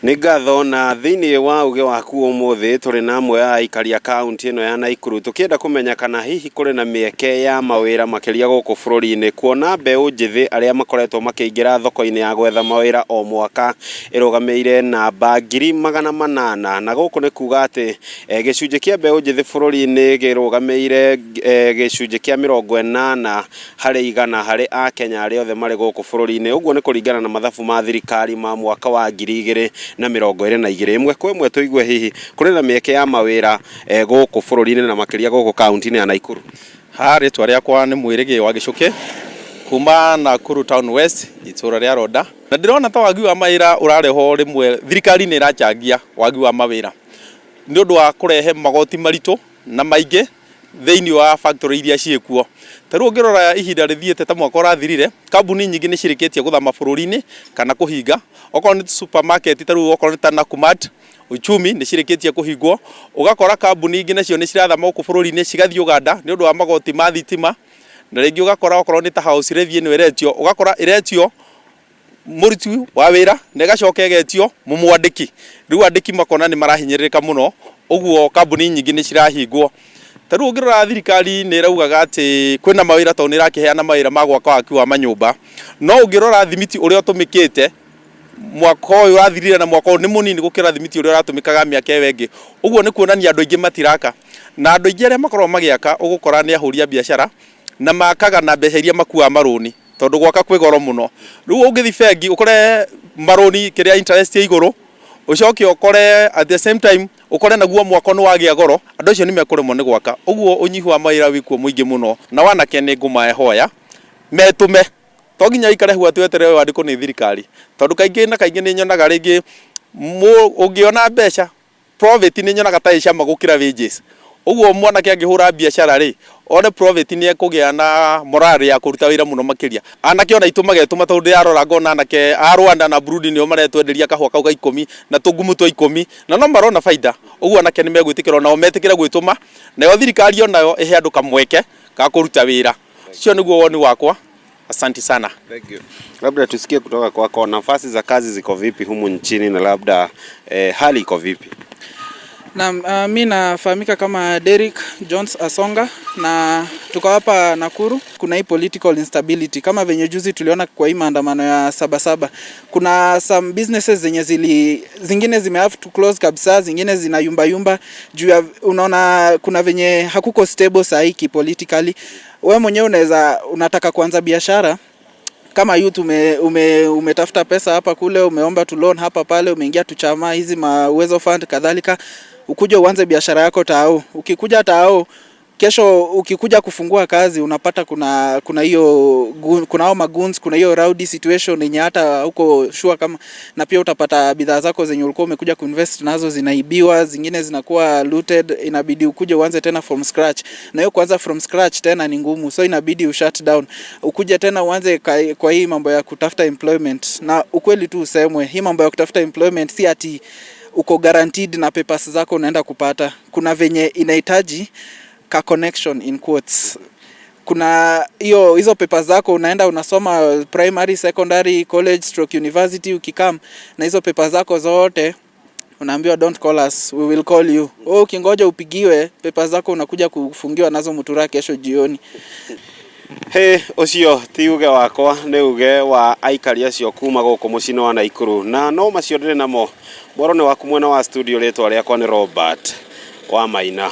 Nĩ ngatho na thĩinĩ wa uge waku ũmũthĩ tũrĩ na amwe a aikari a kaunti ĩno ya Naikuru tũkĩenda kũmenya kana hihi kũrĩ na mĩeke ya mawĩra makĩria gũkũ bũrũri-inĩ, kuona mbeũ njĩthĩ arĩa makoretwo makĩingĩra thoko-inĩ ya gwetha mawĩra o mwaka ĩrũgamĩire namba 800,000, na gũkũ nĩ kuga atĩ gĩcunjĩ kĩa mbeũ njĩthĩ bũrũri-inĩ kĩrũgamĩire gĩcunjĩ kĩa 80 harĩ 100 harĩ Akenya arĩa othe marĩ gũkũ bũrũri-inĩ. Ũguo nĩ kũringana na mathabu ma thirikari ma mwaka wa 2022. Ĩmwe kwa ĩmwe tũigue hihi kũrĩ na mĩeke ya mawĩra gũkũ bũrũri-inĩ na makĩria gũkũ kaunti-inĩ ya Naikuru. Rĩtwa rĩakwa nĩ Mwĩrĩgĩ wa Gĩcũkĩ kuma Nakuru Town West itũra rĩa Roda, na ndĩrona ta wagi wa mawĩra ũrareho rĩmwe thirikari nĩ ĩrachangia wagi wa mawĩra nĩ ũndũ wa kũrehe magoti maritũ na maingĩ thĩinĩ wa factory iria ciĩkuo. Tarĩu ũngĩrora ihinda rĩthiĩte ta mwaka ũrathirire, kambuni nyingĩ nĩ cirĩkĩtie gũthama bũrũri-inĩ kana kũhinga. Okorwo nĩ supermarket, tarĩu okorwo nĩ ta Nakumatt, Uchumi nĩ cirĩkĩtie kũhingwo. Ũgakora kambuni ingĩ nacio nĩ cirathama gũkũ bũrũri-inĩ cigathiĩ Uganda nĩ ũndũ wa magoti ma thitima. Na rĩngĩ ũgakora okorwo nĩ ta house review ĩno ĩretio, ũgakora ĩretio mũruti wa wĩra na ĩgacoka ĩgetio mũmwandĩki. Rĩu andĩki makona nĩ marahinyĩrĩrĩka mũno, ũguo kambuni nyingĩ nĩ cirahingwo. Tarĩu ũngĩrora thirikari nĩ ĩraugaga atĩ kwĩna mawĩra tondũ nĩ ĩrakĩheana mawĩra ma gwaka waki wa manyũmba, no ũngĩrora thimiti ũrĩa ũtũmĩkĩte mwaka ũyũ ũrathirire na mwaka ũyũ nĩ mũnini gũkĩra thimiti ũrĩa ũratũmĩkaga mĩaka ĩyo ĩngĩ. Ũguo nĩ kuonania andũ aingĩ matiraka, na andũ aingĩ arĩa makoragwo magĩaka ũgũkora nĩ ahũri a biacara na makaga na mbeca iria makuaga marũni tondũ gwaka kwĩ goro mũno. Rĩu ũngĩthi bengi ũkore marũni kĩrĩa interest ya igũrũ, ucoke ukore at the same time ukore naguo mwako nĩ wagĩa goro, andũ acio nĩ mekũremwo nĩ gwaka. Ũguo ũnyihu wa mawĩra wĩkuo mũingĩ mũno, na wanake nĩ ngũmahoya metume, to nginya ikare hau atweterere wandĩkwo nĩ thirikari, tondũ kaingĩ na kaingĩ nĩ nyonaga rĩngĩ ũngĩona mbeca profit nĩ nyonaga ta ĩcama gũkĩra wages. Ũguo mwanake angĩhũra biacara rĩ, one profit nĩ ekũgĩa na morale ya kũruta wĩra mũno makĩria. Anake ona itũma getũma tondũ yarora ngona anake a Rwanda na Burundi nĩo maretwenderia kahũa kau ga 10 na tũngumu twa 10 na no marona baida. Ũguo anake nĩ megwĩtĩkĩra nao metĩkĩre gwĩtũma, nayo thirikari onayo ĩhe andũ kamweke ga kũruta wĩra. Cio nĩguo woni wakwa. Asante sana. Thank you. Labda tusikie kutoka kwako, nafasi za kazi ziko vipi humu nchini na labda hali iko vipi? Na mimi nafahamika kama Derrick Jones Asonga na tuko hapa Nakuru. Kuna hii political instability kama venye juzi tuliona kwa hii maandamano ya 7/7. Kuna some businesses zenye zingine zime have to close kabisa, zingine zina yumba juu ya unaona kuna venye hakuko stable sahi politically. Wewe mwenyewe unataka kuanza biashara kama youth, umetafuta pesa hapa kule, umeomba tu loan hapa pale, umeingia tu chama hizi Uwezo Fund kadhalika, ukuje uanze biashara yako tao. Ukikuja tao kesho ukikuja kufungua kazi unapata kuna hiyo hao maguns, kuna hiyo rowdy situation yenye hata huko sure kama, na pia utapata bidhaa zako zenye ulikuwa umekuja kuinvest nazo zinaibiwa, zingine zinakuwa looted, inabidi ukuje uanze tena from scratch. Na hiyo kuanza from scratch tena ni ngumu, so inabidi shut down, ukuje tena uanze kwa hii mambo ya kutafuta employment. Na ukweli tu usemwe, hii mambo ya kutafuta employment si ati uko guaranteed na papers zako unaenda kupata. Kuna venye inahitaji ka connection in quotes. Kuna hizo papers zako unaenda unasoma primary, secondary, college, university, ukikam na hizo papers zako zote unaambiwa don't call us, we will call you. Ukingoja upigiwe papers zako unakuja kufungiwa nazo mutura kesho jioni. Ucio ti uge wakwa, nĩ uge wa aikari acio kuma gũkũ mũciĩ wa Naikuru, na no macio ndĩrĩ namo. Mboro nĩ waku mwena wa studio, rĩtwa rĩakwa nĩ Robert wa Maina.